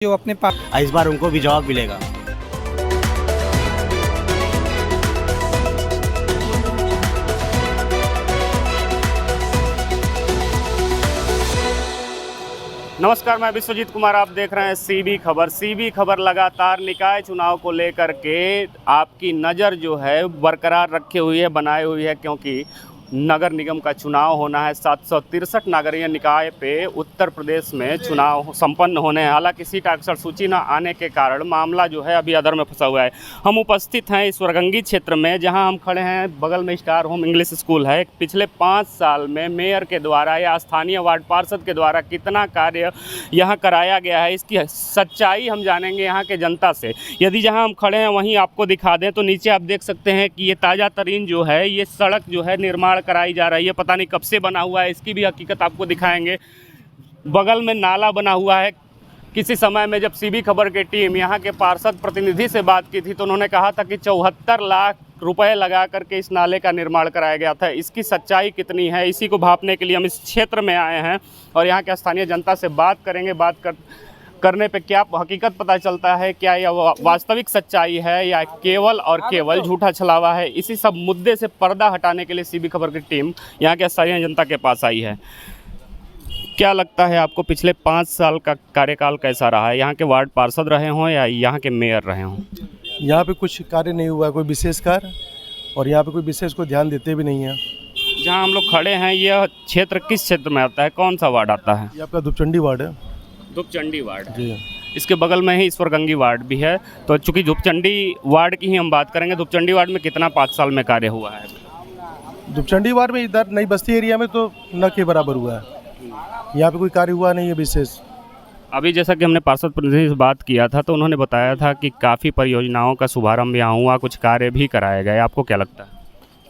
जो अपने पास इस बार उनको भी जवाब मिलेगा। नमस्कार, मैं विश्वजीत कुमार, आप देख रहे हैं सीबी खबर। सीबी खबर लगातार निकाय चुनाव को लेकर के आपकी नज़र जो है बरकरार रखे हुई है, बनाए हुई है, क्योंकि नगर निगम का चुनाव होना है। 763 नगरीय निकाय पे उत्तर प्रदेश में चुनाव संपन्न होने हैं। हालांकि सीट अक्सर सूची न आने के कारण मामला जो है अभी अधर में फंसा हुआ है। हम उपस्थित हैं इस वरगंगी क्षेत्र में, जहां हम खड़े हैं। बगल में स्टार होम इंग्लिश स्कूल है। पिछले 5 साल में मेयर के द्वारा या स्थानीय वार्ड पार्षद के द्वारा कितना कार्य यहाँ कराया गया है, इसकी सच्चाई हम जानेंगे यहाँ के जनता से। यदि जहाँ हम खड़े हैं वहीं आपको दिखा दें तो नीचे आप देख सकते हैं कि ये ताज़ा तरीन जो है ये सड़क जो है निर्माण कराई जा रही है। पता नहीं कब से बना हुआ है, इसकी भी हकीकत आपको दिखाएंगे। बगल में नाला बना हुआ है। किसी समय में जब सीबी खबर की टीम यहाँ के पार्षद प्रतिनिधि से बात की थी तो उन्होंने कहा था कि 74 लाख रुपए लगा करके इस नाले का निर्माण कराया गया था। इसकी सच्चाई कितनी है, इसी को भांपने के लिए हम इस क्षेत्र में आए हैं और यहाँ के स्थानीय जनता से बात करेंगे। करने पे क्या हकीकत पता चलता है, क्या यह वास्तविक सच्चाई है या केवल और केवल झूठा छलावा है। इसी सब मुद्दे से पर्दा हटाने के लिए सीबी खबर की टीम यहाँ के स्थानीय जनता के पास आई है। क्या लगता है आपको, पिछले 5 साल का कार्यकाल कैसा रहा है? यहाँ के वार्ड पार्षद रहे हों या यहाँ के मेयर रहे हों? यहाँ पे कुछ कार्य नहीं हुआ है, कोई विशेष कार्य, और यहाँ पे कोई विशेष को ध्यान देते भी नहीं है। जहाँ हम लोग खड़े हैं यह क्षेत्र किस क्षेत्र में आता है, कौन सा वार्ड आता है? ये आपका धूपचंडी वार्ड है। धूपचंडी वार्ड जी। इसके बगल में ही ईश्वरगंगी वार्ड भी है। तो चूंकि धूपचंडी वार्ड की ही हम बात करेंगे, धूपचंडी वार्ड में कितना 5 साल में कार्य हुआ है? धूपचंडी वार्ड में इधर नई बस्ती एरिया में तो न के बराबर हुआ है। यहाँ पे कोई कार्य हुआ नहीं है विशेष। अभी जैसा कि हमने पार्षद प्रतिनिधि से बात किया था तो उन्होंने बताया था कि काफ़ी परियोजनाओं का शुभारंभ यहाँ हुआ, कुछ कार्य भी कराए गए। आपको क्या लगता है?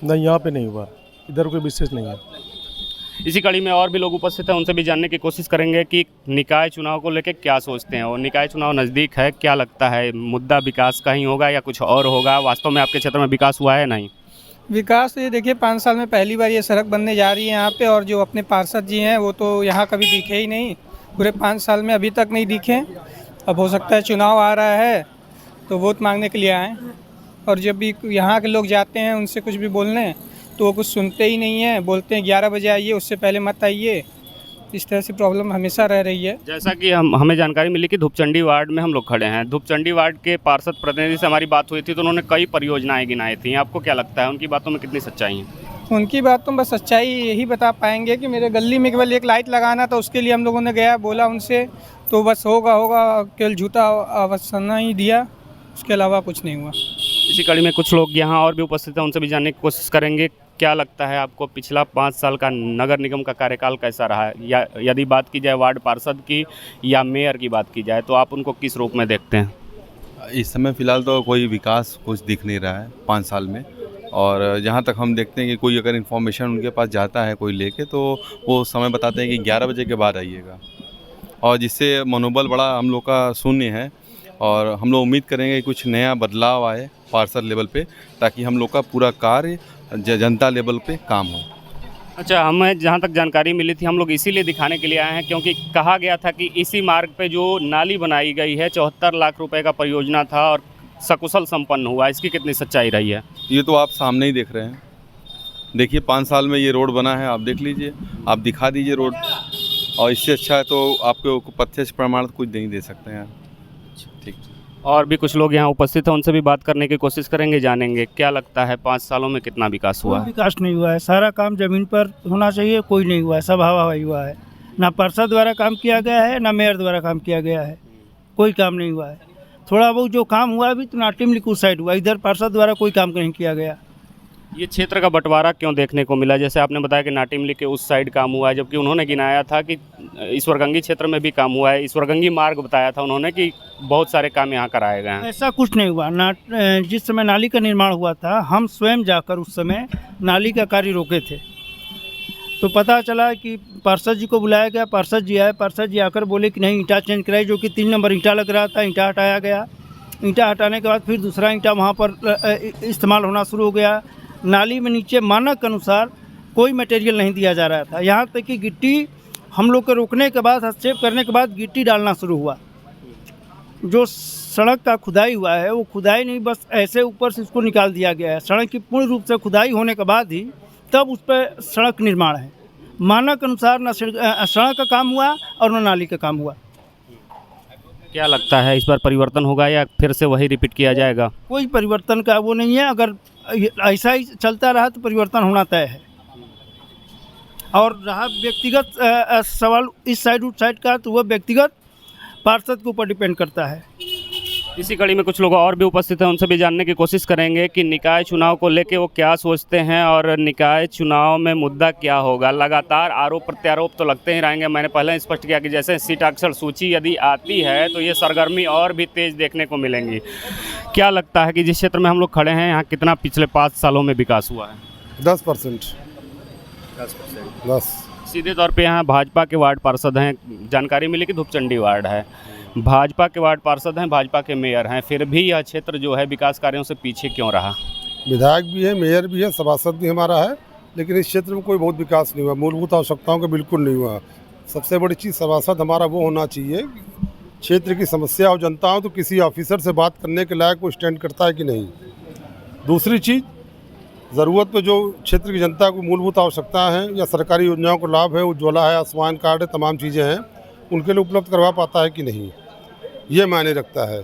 नहीं, यहाँ पे नहीं हुआ, इधर कोई विशेष नहीं है। इसी कड़ी में और भी लोग उपस्थित हैं, उनसे भी जानने की कोशिश करेंगे कि निकाय चुनाव को लेकर क्या सोचते हैं। और निकाय चुनाव नज़दीक है, क्या लगता है मुद्दा विकास का ही होगा या कुछ और होगा? वास्तव में आपके क्षेत्र में विकास हुआ है नहीं? विकास तो ये देखिए 5 साल में पहली बार ये सड़क बनने जा रही है यहाँ पे, और जो अपने पार्षद जी हैं वो तो यहाँ कभी दिखे ही नहीं। पूरे 5 साल में अभी तक नहीं दिखे। अब हो सकता है चुनाव आ रहा है तो वोट मांगने के लिए आएँ, और जब भी यहाँ के लोग जाते हैं उनसे कुछ भी बोलने तो वो कुछ सुनते ही नहीं हैं। बोलते हैं 11 बजे आइए, उससे पहले मत आइए। इस तरह से प्रॉब्लम हमेशा रह रही है। जैसा कि हमें जानकारी मिली कि धूपचंडी वार्ड में हम लोग खड़े हैं। धूपचंडी वार्ड के पार्षद प्रतिनिधि से हमारी बात हुई थी तो उन्होंने कई परियोजनाएं गिनाई थी। आपको क्या लगता है उनकी बातों में कितनी सच्चाई है? उनकी बात तो बस सच्चाई यही बता पाएंगे कि मेरे गली में केवल एक लाइट लगाना था, उसके लिए हम लोगों ने गया, बोला उनसे तो बस होगा केवल झूठा आश्वासन ही दिया, उसके अलावा कुछ नहीं हुआ। इसी कड़ी में कुछ लोग यहाँ और भी उपस्थित हैं, उनसे भी जानने की कोशिश करेंगे। क्या लगता है आपको, पिछला 5 साल का नगर निगम का कार्यकाल कैसा रहा है? या यदि बात की जाए वार्ड पार्षद की या मेयर की बात की जाए तो आप उनको किस रूप में देखते हैं? इस समय फ़िलहाल तो कोई विकास कुछ दिख नहीं रहा है 5 साल में। और जहाँ तक हम देखते हैं कि कोई अगर इन्फॉर्मेशन उनके पास जाता है कोई लेके, तो वो समय बताते हैं कि 11 बजे के बाद आइएगा, और जिससे मनोबल बड़ा हम लोग का शून्य है। और हम लोग उम्मीद करेंगे कि कुछ नया बदलाव आए पार्षद लेवल पे, ताकि हम लोग का पूरा कार्य जनता लेवल पे काम हो। अच्छा, हमें जहाँ तक जानकारी मिली थी, हम लोग इसीलिए दिखाने के लिए आए हैं क्योंकि कहा गया था कि इसी मार्ग पे जो नाली बनाई गई है 74 लाख रुपए का परियोजना था और सकुशल संपन्न हुआ। इसकी कितनी सच्चाई रही है? ये तो आप सामने ही देख रहे हैं। देखिए 5 साल में ये रोड बना है, आप देख लीजिए, आप दिखा दीजिए रोड, और इससे अच्छा है तो आपको प्रत्यक्ष प्रमाण कुछ नहीं दे सकते हैं। ठीक। और भी कुछ लोग यहाँ उपस्थित हैं, उनसे भी बात करने की कोशिश करेंगे, जानेंगे क्या लगता है 5 सालों में कितना विकास हुआ है। विकास नहीं हुआ है, सारा काम ज़मीन पर होना चाहिए, कोई नहीं हुआ है, सब हवा हवाई हुआ है। ना पार्षद द्वारा काम किया गया है, ना मेयर द्वारा काम किया गया है, कोई काम नहीं हुआ है। थोड़ा बहुत जो काम हुआ अभी तो नाटिमली कुछ साइड हुआ, इधर पार्षद द्वारा कोई काम नहीं किया गया। ये क्षेत्र का बंटवारा क्यों देखने को मिला? जैसे आपने बताया कि नाटिमली के उस साइड काम हुआ है, जबकि उन्होंने गिनाया था कि ईश्वरगंगी क्षेत्र में भी काम हुआ है। ईश्वरगंगी मार्ग बताया था उन्होंने कि बहुत सारे काम यहाँ कराए गए हैं। ऐसा कुछ नहीं हुआ। जिस समय नाली का निर्माण हुआ था, हम स्वयं जाकर उस समय नाली का कार्य रोके थे, तो पता चला कि पार्षद जी को बुलाया गया। पार्षद जी आए, पार्षद जी आकर बोले कि नहीं, ईंटा चेंज कराई, जो कि 3 नंबर ईंटा लग रहा था, ईंटा हटाया गया। ईंटा हटाने के बाद फिर दूसरा ईंटा वहाँ पर इस्तेमाल होना शुरू हो गया। नाली में नीचे मानक अनुसार कोई मटेरियल नहीं दिया जा रहा था। यहाँ तक कि गिट्टी हम लोग को रोकने के बाद, हस्तक्षेप करने के बाद गिट्टी डालना शुरू हुआ। जो सड़क का खुदाई हुआ है वो खुदाई नहीं, बस ऐसे ऊपर से इसको निकाल दिया गया है। सड़क की पूर्ण रूप से खुदाई होने के बाद ही तब उस पर सड़क निर्माण है। मानक अनुसार न सड़क का काम हुआ और न नाली का काम हुआ। क्या लगता है इस बार परिवर्तन होगा या फिर से वही रिपीट किया जाएगा? कोई परिवर्तन का वो नहीं है। अगर ऐसा ही चलता रहा तो परिवर्तन होना तय है। और रहा व्यक्तिगत सवाल इस साइड उस साइड का, तो वह व्यक्तिगत पार्षद के ऊपर डिपेंड करता है। इसी कड़ी में कुछ लोग और भी उपस्थित हैं, उनसे भी जानने की कोशिश करेंगे कि निकाय चुनाव को लेके वो क्या सोचते हैं और निकाय चुनाव में मुद्दा क्या होगा। लगातार आरोप प्रत्यारोप तो लगते ही रहेंगे। मैंने पहले स्पष्ट किया कि जैसे सीट अक्सर सूची यदि आती है तो ये सरगर्मी और भी तेज देखने को मिलेंगी। क्या लगता है कि जिस क्षेत्र में हम लोग खड़े हैं यहाँ कितना पिछले 5 सालों में विकास हुआ है? 10%। 10। सीधे तौर पे यहाँ भाजपा के वार्ड पार्षद हैं, जानकारी मिली कि धूपचंडी वार्ड है, भाजपा के वार्ड पार्षद हैं, भाजपा के मेयर हैं, फिर भी यह क्षेत्र जो है विकास कार्यों से पीछे क्यों रहा? विधायक भी है, मेयर भी है, सभासद भी हमारा है, लेकिन इस क्षेत्र में कोई बहुत विकास नहीं हुआ। मूलभूत आवश्यकताओं का बिल्कुल नहीं हुआ। सबसे बड़ी चीज़ सभासद हमारा वो होना चाहिए, क्षेत्र की समस्या हो, जनता हो तो किसी ऑफिसर से बात करने के लायक कोई स्टैंड करता है कि नहीं। दूसरी चीज़, ज़रूरत पे जो क्षेत्र की जनता को मूलभूत आवश्यकता हैं या सरकारी योजनाओं को लाभ है, उज्ज्वला है, आयुष्मान कार्ड है, तमाम चीज़ें हैं, उनके लिए उपलब्ध करवा पाता है कि नहीं, ये मायने रखता है।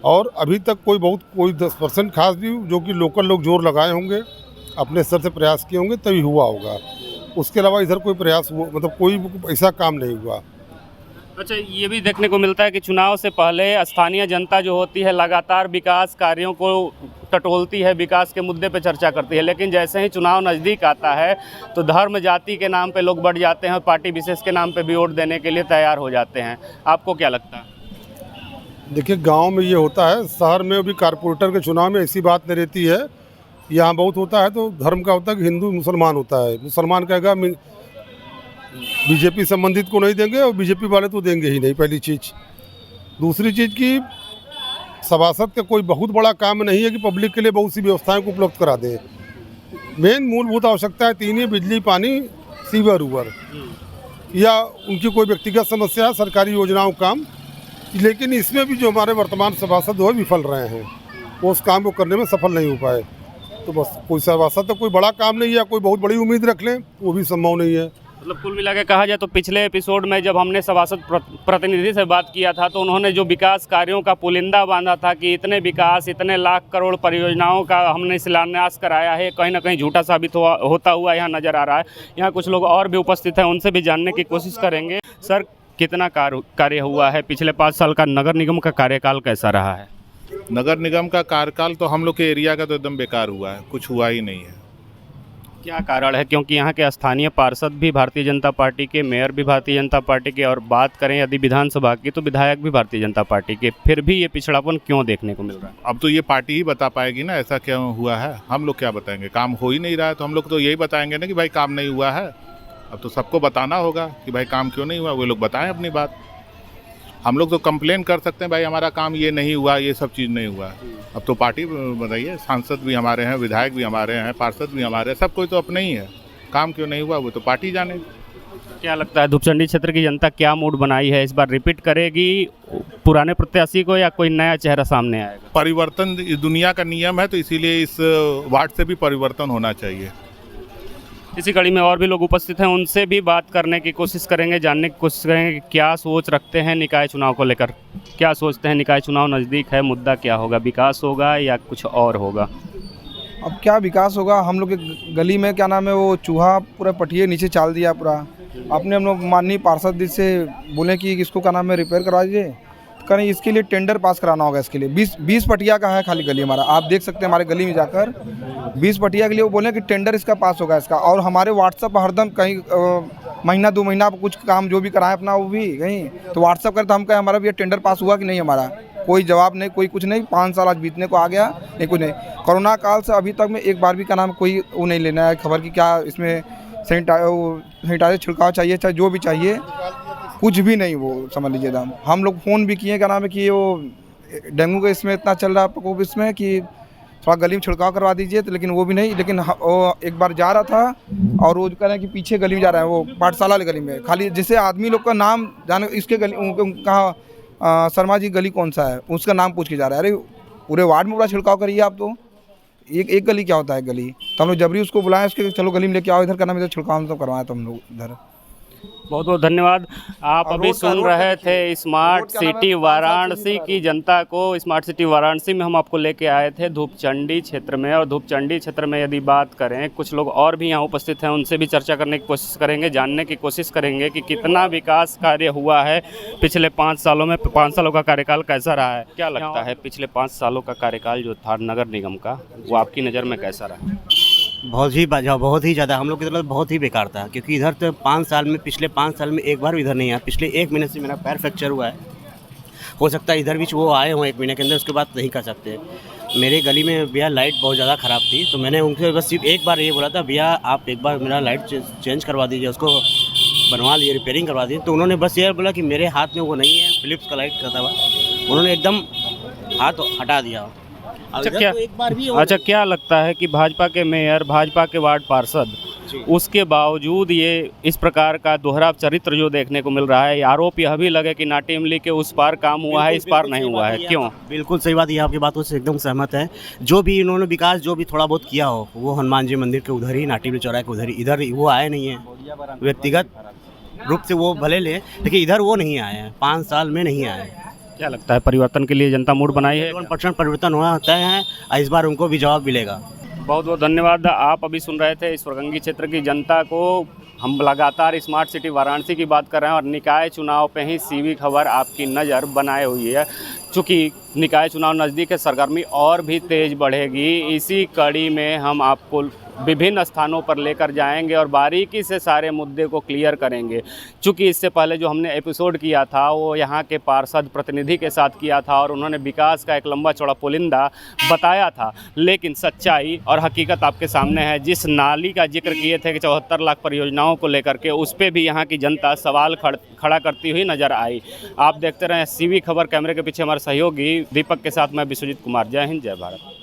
और अभी तक कोई 10% खास भी जो कि लोकल लोग जोर लगाए होंगे, अपने स्तर से प्रयास किए होंगे तभी हुआ होगा। उसके अलावा इधर कोई प्रयास मतलब कोई ऐसा काम नहीं हुआ। अच्छा, ये भी देखने को मिलता है कि चुनाव से पहले स्थानीय जनता जो होती है लगातार विकास कार्यों को टटोलती है, विकास के मुद्दे पे चर्चा करती है, लेकिन जैसे ही चुनाव नज़दीक आता है तो धर्म जाति के नाम पे लोग बढ़ जाते हैं और पार्टी विशेष के नाम पे भी वोट देने के लिए तैयार हो जाते हैं। आपको क्या लगता है? देखिए, गांव में ये होता है, शहर में भी कारपोरेटर के चुनाव में ऐसी बात नहीं रहती है। यहाँ बहुत होता है तो धर्म का होता है कि हिंदू मुसलमान होता है। मुसलमान कहेगा बीजेपी संबंधित को नहीं देंगे और बीजेपी वाले तो देंगे ही नहीं, पहली चीज़। दूसरी चीज़ की सभासद का कोई बहुत बड़ा काम नहीं है कि पब्लिक के लिए बहुत सी व्यवस्थाएं को उपलब्ध करा दें। मेन मूलभूत आवश्यकताएं 3 ही, बिजली, पानी, सीवर उवर, या उनकी कोई व्यक्तिगत समस्या है, सरकारी योजनाओं काम। लेकिन इसमें भी जो हमारे वर्तमान सभासद वो विफल रहे हैं, वो उस काम को करने में सफल नहीं हो पाए। तो बस कोई सभासद तो कोई बड़ा काम नहीं है या कोई बहुत बड़ी उम्मीद रख लें, वो भी संभव नहीं है। मतलब कुल मिला के कहा जाए तो पिछले एपिसोड में जब हमने सभासद प्रतिनिधि से बात किया था तो उन्होंने जो विकास कार्यों का पुलिंदा बांधा था कि इतने विकास, इतने लाख करोड़ परियोजनाओं का हमने शिलान्यास कराया है, कहीं ना कहीं झूठा साबित होता हुआ यहाँ नज़र आ रहा है। यहाँ कुछ लोग और भी उपस्थित हैं, उनसे भी जानने की कोशिश करेंगे। सर, कितना कार्य हुआ है? पिछले 5 साल का नगर निगम का कार्यकाल कैसा रहा है? नगर निगम का कार्यकाल तो हम लोग के एरिया का तो एकदम बेकार हुआ है, कुछ हुआ ही नहीं है। क्या कारण है? क्योंकि यहाँ के स्थानीय पार्षद भी भारतीय जनता पार्टी के, मेयर भी भारतीय जनता पार्टी के, और बात करें यदि विधानसभा की तो विधायक भी भारतीय जनता पार्टी के, फिर भी ये पिछड़ापन क्यों देखने को मिल रहा है? अब तो ये पार्टी ही बता पाएगी ना ऐसा क्यों हुआ है। हम लोग क्या बताएंगे? काम हो ही नहीं रहा है तो हम लोग तो यही बताएंगे ना कि भाई काम नहीं हुआ है। अब तो सबको बताना होगा कि भाई काम क्यों नहीं हुआ, वो लोग बताएं अपनी बात। हम लोग तो कंप्लेन कर सकते हैं भाई हमारा काम ये नहीं हुआ, ये सब चीज़ नहीं हुआ। अब तो पार्टी बताइए, सांसद भी हमारे हैं, विधायक भी हमारे हैं, पार्षद भी हमारे हैं, सब कोई तो अपने ही है। काम क्यों नहीं हुआ वो तो पार्टी जाने। क्या लगता है धूपचंडी क्षेत्र की जनता क्या मूड बनाई है? इस बार रिपीट करेगी पुराने प्रत्याशी को या कोई नया चेहरा सामने आएगा? परिवर्तन इस दुनिया का नियम है, तो इसीलिए इस वार्ड से भी परिवर्तन होना चाहिए। इसी कड़ी में और भी लोग उपस्थित हैं, उनसे भी बात करने की कोशिश करेंगे, जानने की कोशिश करेंगे कि क्या सोच रखते हैं निकाय चुनाव को लेकर। क्या सोचते हैं? निकाय चुनाव नज़दीक है, मुद्दा क्या होगा? विकास होगा या कुछ और होगा? अब क्या विकास होगा? हम लोग के गली में क्या नाम है, वो चूहा पूरा पटिए नीचे चाल दिया पूरा। आपने हम लोग माननीय पार्षद जी से बोले कि इसको क्या नाम है रिपेयर करवा दीजिए, करें इसके लिए टेंडर पास कराना होगा। इसके लिए 20 पटिया का है खाली गली हमारा, आप देख सकते हैं हमारे गली में जाकर 20 पटिया के लिए वो बोले कि टेंडर इसका पास होगा इसका। और हमारे व्हाट्सअप हरदम कहीं महीना 2 महीना कुछ काम जो भी कराएं अपना वो भी कहीं तो व्हाट्सअप करते हम कहें हमारा भी टेंडर पास हुआ कि नहीं, हमारा कोई जवाब नहीं, कोई कुछ नहीं। 5 साल आज बीतने को आ गया, नहीं कुछ नहीं। कोरोना काल से अभी तक में एक बार भी का नाम कोई वो नहीं लेना है खबर की क्या इसमें सैनिटाइजर छिड़काव चाहिए, चाहे जो भी चाहिए, कुछ भी नहीं। वो समझ लीजिए दाम। हम लोग फ़ोन भी किए क्या नाम है कि वो डेंगू का इसमें इतना चल रहा है प्रकोप इसमें कि थोड़ा गली में छिड़काव करवा दीजिए, तो लेकिन वो भी नहीं। लेकिन वो एक बार जा रहा था और वो कह रहे हैं कि पीछे गली में जा रहा है, वो पाठशाला वाली गली में, खाली जिसे आदमी लोग का नाम जाने इसके गली कहाँ शर्मा जी गली कौन सा है, उसका नाम पूछ के जा रहा है। अरे पूरे वार्ड में पूरा छिड़काव करिए आप, तो एक गली क्या होता है गली। तो हम लोग जबरी उसको बुलाएं, उसके चलो गली में लेके आओ, इधर करना इधर छिड़काव तो करवाएं तो हम लोग इधर। बहुत बहुत धन्यवाद। आप और अभी रोड का- सुन रोड रहे का- थे स्मार्ट रोड क्या नाम है? सिटी 5 साल से वाराणसी नहीं की जनता को। स्मार्ट सिटी वाराणसी में हम आपको लेके आए थे धूपचंडी क्षेत्र में, और धूपचंडी क्षेत्र में यदि बात करें, कुछ लोग और भी यहाँ उपस्थित हैं, उनसे भी चर्चा करने की कोशिश करेंगे, जानने की कोशिश करेंगे कि कितना विकास कार्य हुआ है पिछले 5 सालों में। 5 सालों का कार्यकाल कैसा रहा है, क्या लगता है पिछले 5 सालों का कार्यकाल जो था नगर निगम का, वो आपकी नज़र में कैसा रहा? बहुत ही ज़्यादा हम लोग की तरफ बहुत ही बेकार था, क्योंकि इधर तो 5 साल में, पिछले 5 साल में एक बार भी इधर नहीं आया। पिछले 1 महीने से मेरा पैर फ्रैक्चर हुआ है, हो सकता है इधर भी वो आए हों 1 महीने के अंदर, उसके बाद नहीं कर सकते। मेरे गली में भैया लाइट बहुत ज़्यादा ख़राब थी, तो मैंने उनसे बस सिर्फ एक बार ये बोला था, भैया आप एक बार मेरा लाइट चेंज करवा दीजिए, उसको बनवा लीजिए, रिपेयरिंग करवा दीजिए। तो उन्होंने बस ये बोला कि मेरे हाथ में वो नहीं है, फिलिप्स का लाइट करता हुआ, उन्होंने एकदम हाथ हटा दिया। अच्छा, क्या लगता है कि भाजपा के मेयर, भाजपा के वार्ड पार्षद, उसके बावजूद ये इस प्रकार का दोहरा चरित्र जो देखने को मिल रहा है, आरोप यह भी लगे कि नाटी इमली के उस पार काम हुआ है, इस पार नहीं हुआ है, क्यों? बिल्कुल सही बात, ये आपकी बातों से एकदम सहमत है। जो भी इन्होंने विकास जो भी थोड़ा बहुत किया हो, वो हनुमान जी मंदिर के उधर ही, नाटी इमली चौराहे के उधर ही, इधर वो आए नहीं है। व्यक्तिगत रूप से वो भले ले, लेकिन इधर वो नहीं आए हैं, 5 साल में नहीं आए हैं। क्या लगता है परिवर्तन के लिए जनता मूड बनाई है? 1% परिवर्तन हुआ होता है, इस बार उनको भी जवाब मिलेगा। बहुत बहुत धन्यवाद। आप अभी सुन रहे थे इस वरगंगी क्षेत्र की जनता को। हम लगातार स्मार्ट सिटी वाराणसी की बात कर रहे हैं, और निकाय चुनाव पे ही सीबी खबर आपकी नज़र बनाए हुई है। चूँकि निकाय चुनाव नज़दीक है, सरगर्मी और भी तेज़ बढ़ेगी। इसी कड़ी में हम आपको विभिन्न स्थानों पर लेकर जाएंगे और बारीकी से सारे मुद्दे को क्लियर करेंगे। चूँकि इससे पहले जो हमने एपिसोड किया था वो यहाँ के पार्षद प्रतिनिधि के साथ किया था, और उन्होंने विकास का एक लंबा चौड़ा पुलिंदा बताया था, लेकिन सच्चाई और हकीकत आपके सामने है। जिस नाली का जिक्र किए थे कि 74 लाख परियोजनाओं को लेकर के, उस पर भी यहाँ की जनता सवाल खड़ा करती हुई नज़र आई। आप देखते रहें सीबी खबर। कैमरे के पीछे हमारे सहयोगी दीपक के साथ मैं विश्वजीत कुमार। जय हिंद, जय भारत।